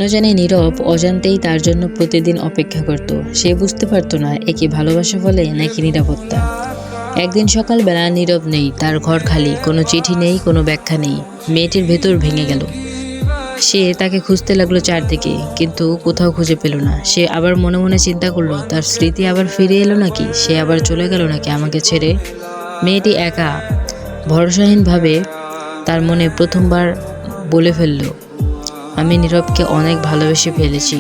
কেন জানি নীরব অজান্তেই তার জন্য প্রতিদিন অপেক্ষা করত। সে বুঝতে পারতো না একে ভালোবাসা বলে নাকি নিরাপত্তা। একদিন সকালবেলা নীরব নেই, তার ঘর খালি, কোনো চিঠি নেই, কোনো ব্যাখ্যা নেই। মেয়েটির ভেতর ভেঙে গেল। সে তাকে খুঁজতে লাগলো চারদিকে, কিন্তু কোথাও খুঁজে পেল না। সে আবার মনে মনে চিন্তা করলো, তার স্মৃতি আবার ফিরে এলো নাকি, সে আবার চলে গেল নাকি আমাকে ছেড়ে। মেয়েটি একা ভরসাহীনভাবে তার মনে প্রথমবার বলে ফেলল, আমি নীরবকে অনেক ভালোবেসে ফেলেছি।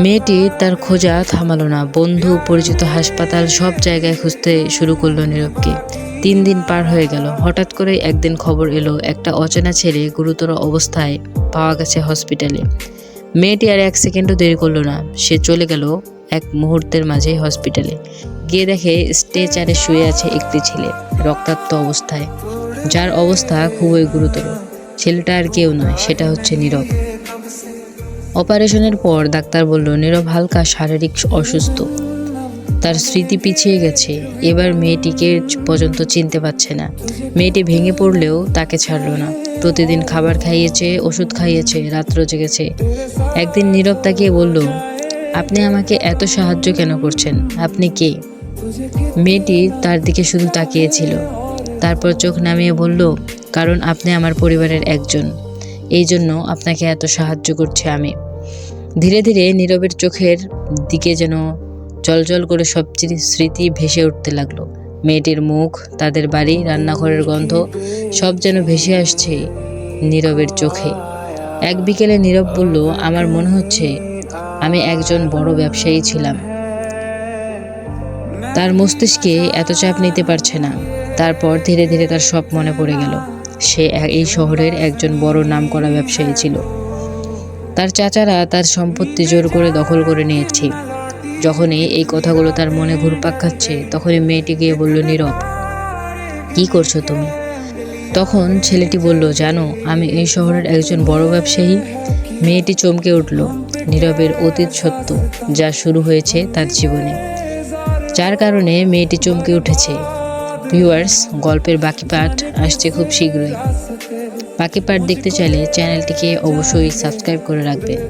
মেয়েটি তার খোঁজা থামালো না। বন্ধু, পরিচিত হাসপাতাল, সব জায়গায় খুঁজতে শুরু করলো নীরবকে। 3 দিন পার হয়ে গেল। হঠাৎ করে একদিন খবর এলো, একটা অচেনা ছেলে গুরুতর অবস্থায় পাওয়া গেছে হসপিটালে। মেয়েটি আর 1 সেকেন্ডও দেরি করলো না। সে চলে গেল এক মুহূর্তের মাঝে হসপিটালে। গিয়ে দেখে স্ট্রেচারে শুয়ে আছে একটি ছেলে, রক্তাক্ত অবস্থায়, যার অবস্থা খুবই গুরুতর। ছেলেটা আর কেউ নয়, সেটা হচ্ছে নীরব। অপারেশনের পর ডাক্তার বলল, নীরব হালকা শারীরিক অসুস্থ, তার স্মৃতি পিছিয়ে গেছে। এবার মেয়েটিকে পর্যন্ত চিনতে পারছে না। মেয়েটি ভেঙে পড়লেও তাকে ছাড়লো না। প্রতিদিন খাবার খাইয়েছে, ওষুধ খাইয়েছে, রাত্র জেগেছে। একদিন নীরব তাকিয়ে বলল, আপনি আমাকে এত সাহায্য কেন করছেন? আপনি কে? মেয়েটি তার দিকে শুধু তাকিয়েছিল। তারপর চোখ নামিয়ে বলল, কারণ আপনি আমার পরিবারের একজন, এই জন্য আপনাকে এত সাহায্য করছি আমি। ধীরে ধীরে নীরবের চোখের দিকে যেন জলজল করে সব স্মৃতি ভেসে উঠতে লাগলো। মেয়েটির মুখ, তাদের বাড়ি, রান্নাঘরের গন্ধ, সব যেন ভেসে আসছে নীরবের চোখে। এক বিকেলে নীরব বলল, আমার মনে হচ্ছে আমি একজন বড় ব্যবসায়ী ছিলাম। তার মস্তিষ্কে এত চাপ নিতে পারছে না। তারপর ধীরে ধীরে তার সব মনে পড়ে গেল। সে এই শহরের একজন বড় নামকরা ব্যবসায়ী ছিল। তার চাচারা তার সম্পত্তি জোর করে দখল করে নিয়েছে। যখনই এই কথাগুলো তার মনে ঘুরপাক খাচ্ছে, তখনই মেয়েটি গিয়ে বলল, নীরব, কি করছো তুমি? তখন ছেলেটি বলল, জানো, আমি এই শহরের একজন বড় ব্যবসায়ী। মেয়েটি চমকে উঠল। নীরবের অতীত সত্য, যা শুরু হয়েছে তার জীবনে, যার কারণে মেয়েটি চমকে উঠেছে। ভিউয়ার্স, গল্পের বাকি পার্ট আসছে খুব শীঘ্রই। বাকি পার্ট দেখতে চাইলে চ্যানেলটিকে অবশ্যই সাবস্ক্রাইব করে রাখবেন।